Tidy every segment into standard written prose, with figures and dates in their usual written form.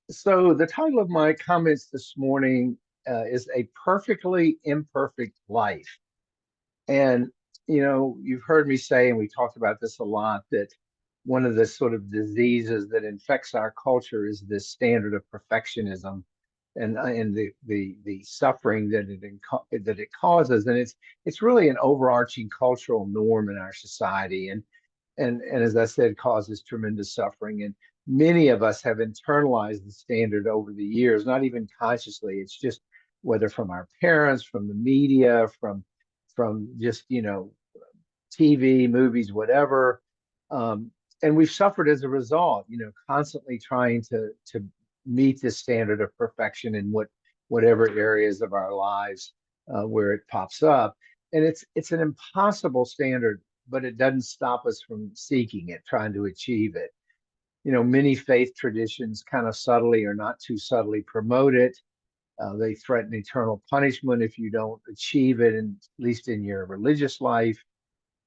So the title of my comments this morning is A Perfectly Imperfect Life. And, you've heard me say, and we talked about this a lot, that one of the sort of diseases that infects our culture is this standard of perfectionism and the suffering that it causes. And it's really an overarching cultural norm in our society. And as I said, causes tremendous suffering. And many of us have internalized the standard over the years, not even consciously. It's just whether from our parents, from the media, from just TV, movies, whatever. Um, and we've suffered as a result. Constantly trying to meet this standard of perfection in whatever areas of our lives where it pops up. And it's an impossible standard, but it doesn't stop us from seeking it, trying to achieve it. Many faith traditions kind of subtly or not too subtly promote it. They threaten eternal punishment if you don't achieve it, at least in your religious life.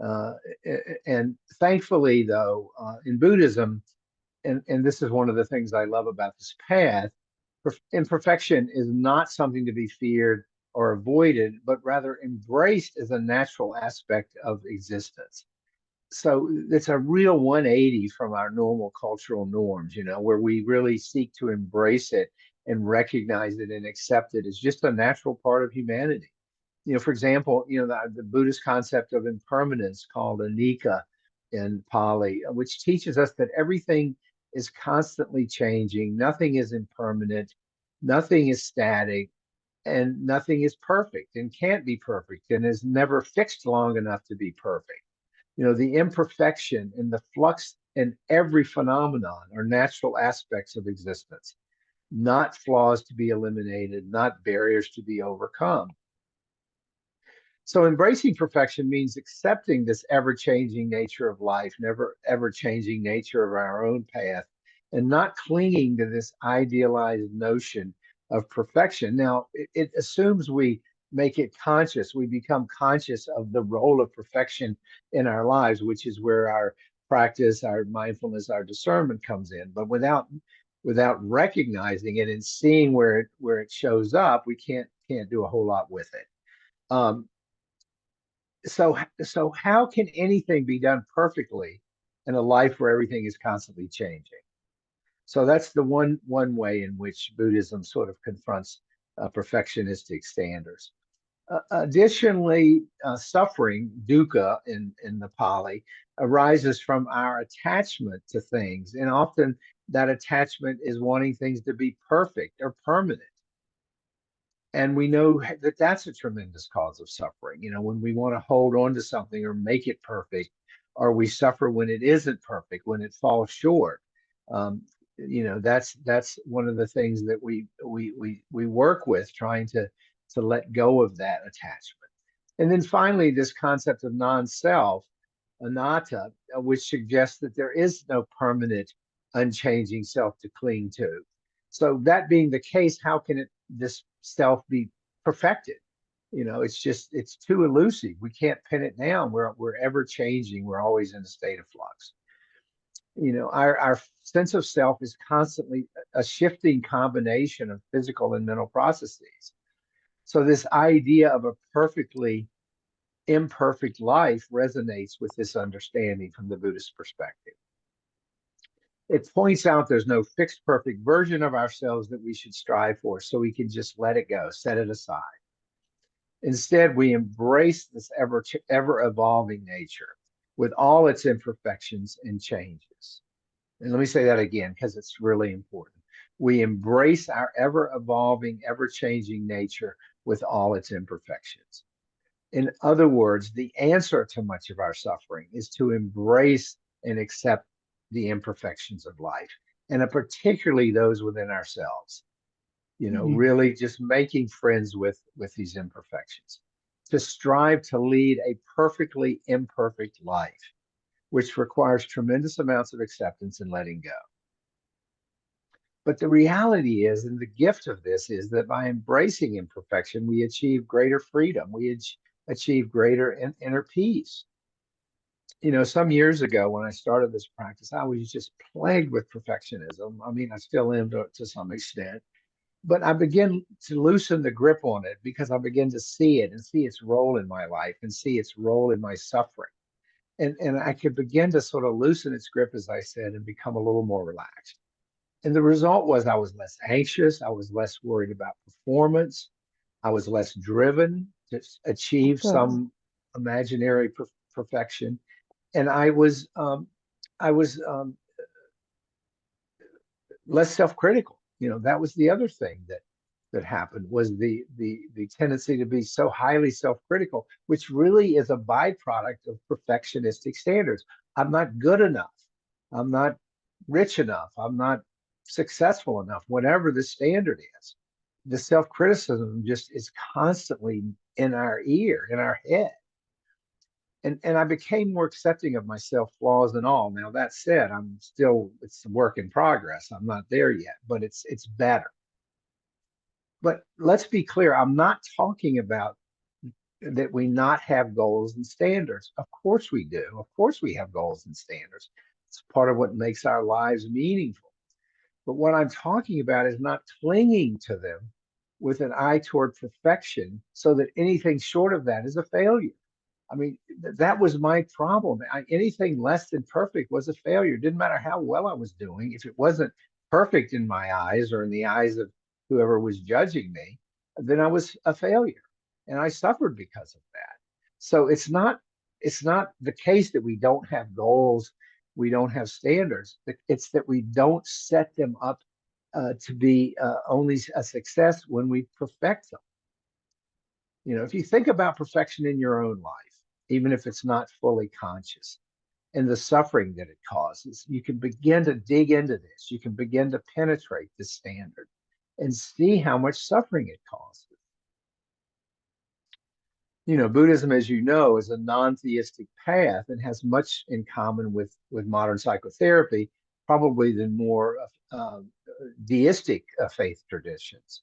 Uh, and thankfully, though, in Buddhism, and this is one of the things I love about this path, imperfection is not something to be feared or avoided, but rather embraced as a natural aspect of existence. So it's a real 180 from our normal cultural norms, where we really seek to embrace it and recognize it and accept it as just a natural part of humanity. For example, the Buddhist concept of impermanence called anicca in Pali, which teaches us that everything is constantly changing, nothing is impermanent, nothing is static, and nothing is perfect and can't be perfect and is never fixed long enough to be perfect. The imperfection and the flux in every phenomenon are natural aspects of existence, not flaws to be eliminated, not barriers to be overcome. So embracing perfection means accepting this ever-changing nature of life, never ever-changing nature of our own path, and not clinging to this idealized notion of perfection. Now, it assumes we make it conscious. We become conscious of the role of perfection in our lives, which is where our practice, our mindfulness, our discernment comes in. But without recognizing it and seeing where it shows up, we can't do a whole lot with it. Um, so how can anything be done perfectly in a life where everything is constantly changing? So that's the one way in which Buddhism sort of confronts perfectionistic standards. Additionally, suffering, dukkha in the Pali, arises from our attachment to things, and often that attachment is wanting things to be perfect or permanent. And we know that that's a tremendous cause of suffering. When we want to hold on to something or make it perfect, or we suffer when it isn't perfect, when it falls short. Um, that's one of the things that we work with, trying to let go of that attachment. And then finally, this concept of non-self, anatta, which suggests that there is no permanent, unchanging self to cling to. So that being the case, how can this self be perfected? It's too elusive. We can't pin it down. We're ever changing. We're always in a state of flux. Our sense of self is constantly a shifting combination of physical and mental processes. So this idea of a perfectly imperfect life resonates with this understanding from the Buddhist perspective. It points out there's no fixed perfect version of ourselves that we should strive for, so we can just let it go, set it aside. Instead, we embrace this ever evolving nature with all its imperfections and changes. And let me say that again because it's really important. We embrace our ever evolving, ever changing nature with all its imperfections. In other words, the answer to much of our suffering is to embrace and accept the imperfections of life, and particularly those within ourselves. Mhm. Really just making friends with these imperfections, to strive to lead a perfectly imperfect life, which requires tremendous amounts of acceptance and letting go. But the reality is, and the gift of this is that by embracing imperfection, we achieve greater freedom. We achieve greater inner peace. Some years ago when I started this practice, I was just plagued with perfectionism. I mean, I still am to some extent, but I begin to loosen the grip on it because I begin to see it and see its role in my life and see its role in my suffering. And I could begin to sort of loosen its grip, as I said, and become a little more relaxed. And the result was I was less anxious. I was less worried about performance. I was less driven to achieve Hmm. some imaginary perfection. And I was less self-critical. That was the other thing that happened was the tendency to be so highly self-critical, which really is a byproduct of perfectionistic standards. I'm not good enough. I'm not rich enough. I'm not successful enough, whatever the standard is. The self-criticism just is constantly in our ear, in our head. And I became more accepting of myself, flaws and all. Now that said, it's a work in progress. I'm not there yet, but it's better. But let's be clear, I'm not talking about that we not have goals and standards. Of course we do. Of course we have goals and standards. It's part of what makes our lives meaningful. But what I'm talking about is not clinging to them with an eye toward perfection so that anything short of that is a failure. I mean, that was my problem. Anything less than perfect was a failure. Didn't matter how well I was doing. If it wasn't perfect in my eyes or in the eyes of whoever was judging me, then I was a failure, and I suffered because of that. So it's not the case that we don't have goals, we don't have standards. It's that we don't set them up to be only a success when we perfect them. If you think about perfection in your own life, even if it's not fully conscious, and the suffering that it causes, you can begin to dig into this. You can begin to penetrate the standard and see how much suffering it causes. Buddhism, as you know, is a non-theistic path and has much in common with modern psychotherapy, probably than more deistic faith traditions.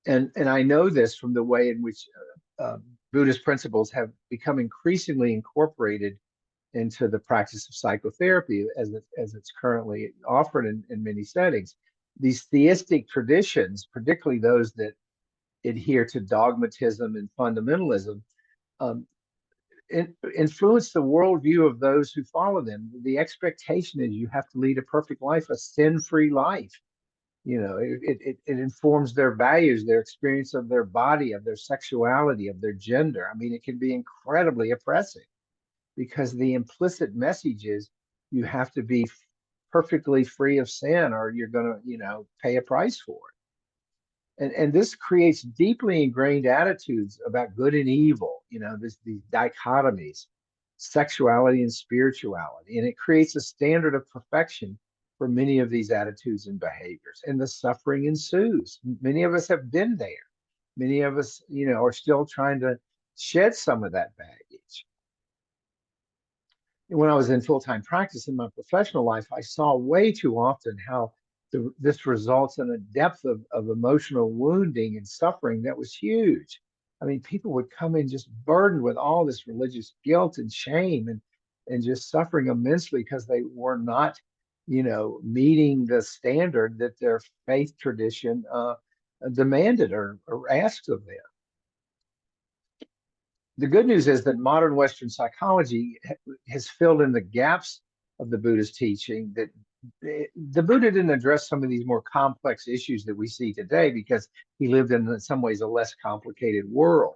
And I know this from the way in which Buddhist principles have become increasingly incorporated into the practice of psychotherapy as it's currently offered in many settings. These theistic traditions, particularly those that adhere to dogmatism and fundamentalism, um, influence the worldview of those who follow them. The expectation is you have to lead a perfect life, a sin-free life. It informs their values, their experience of their body, of their sexuality, of their gender. I mean, it can be incredibly oppressive because the implicit message is you have to be perfectly free of sin or you're going to, pay a price for it. And this creates deeply ingrained attitudes about good and evil, these dichotomies, sexuality and spirituality. And it creates a standard of perfection for many of these attitudes and behaviors. And the suffering ensues. Many of us have been there. Many of us, are still trying to shed some of that baggage. When I was in full time practice in my professional life, I saw way too often how this results in a depth of emotional wounding and suffering that was huge. I mean, people would come in just burdened with all this religious guilt and shame and just suffering immensely because they were not, meeting the standard that their faith tradition demanded or asked of them. The good news is that modern Western psychology has filled in the gaps of the Buddhist teaching. That the Buddha didn't address some of these more complex issues that we see today because he lived in some ways a less complicated world.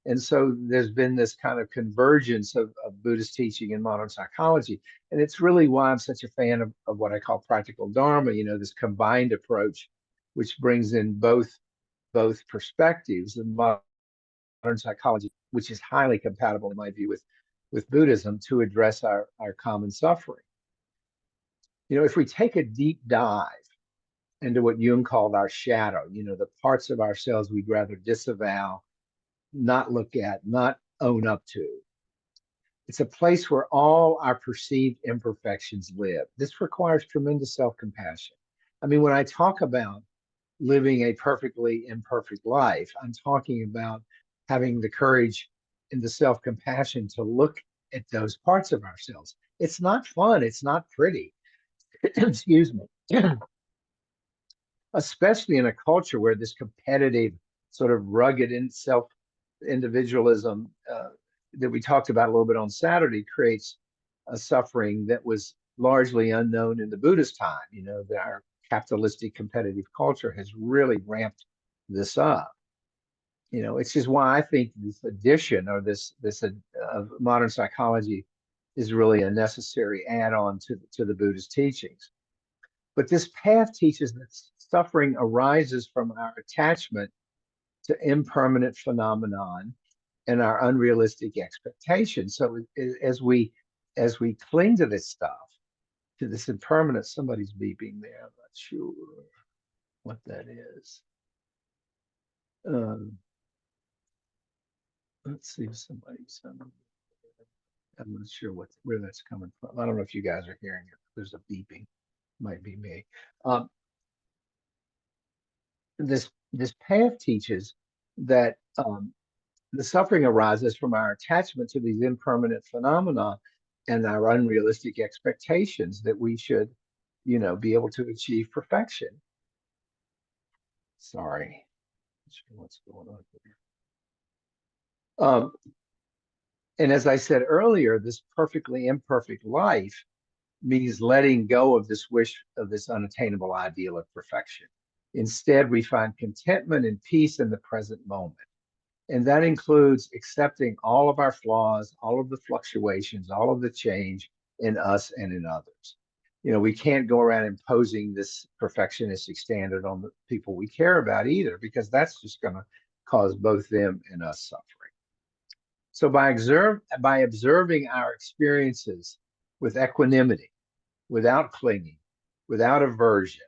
And so there's been this kind of convergence of Buddhist teaching and modern psychology. And it's really why I'm such a fan of what I call practical Dharma, this combined approach, which brings in both perspectives. And modern psychology, which is highly compatible, in my view, with Buddhism to address our common suffering. If we take a deep dive into what Jung called our shadow, the parts of ourselves we'd rather disavow, not look at, not own up to, it's a place where all our perceived imperfections live. This requires tremendous self compassion. I mean, when I talk about living a perfectly imperfect life, I'm talking about having the courage and the self compassion to look at those parts of ourselves. It's not fun. It's not pretty. Excuse me. Especially in a culture where this competitive, sort of rugged and self individualism that we talked about a little bit on Saturday creates a suffering that was largely unknown in the Buddhist time. You know, our capitalistic competitive culture has really ramped this up. You know, it's just why I think this addition or this of modern psychology is really a necessary add-on to the Buddhist teachings. But this path teaches that suffering arises from our attachment to impermanent phenomenon and our unrealistic expectations. So as we cling to this stuff, to this impermanence, somebody's beeping there. I'm not sure what that is. Um, let's see if somebody's. I'm not sure where that's coming from. I don't know if you guys are hearing it. There's a beeping. Might be me. Um, this path teaches that the suffering arises from our attachment to these impermanent phenomena and our unrealistic expectations that we should, you know, be able to achieve perfection. Sorry, not sure what's going on here. And as I said earlier, this perfectly imperfect life means letting go of this wish of this unattainable ideal of perfection. Instead, we find contentment and peace in the present moment. And that includes accepting all of our flaws, all of the fluctuations, all of the change in us and in others. You know, we can't go around imposing this perfectionistic standard on the people we care about either, because that's just going to cause both them and us suffering. So by observing our experiences with equanimity, without clinging, without aversion,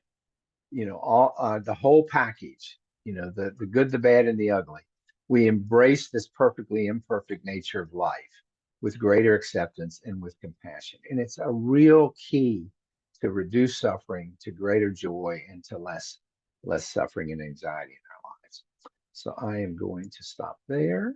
you know, all the whole package, you know, the good, the bad, and the ugly, we embrace this perfectly imperfect nature of life with greater acceptance and with compassion. And it's a real key to reduce suffering, to greater joy, and to less suffering and anxiety in our lives. So I am going to stop there.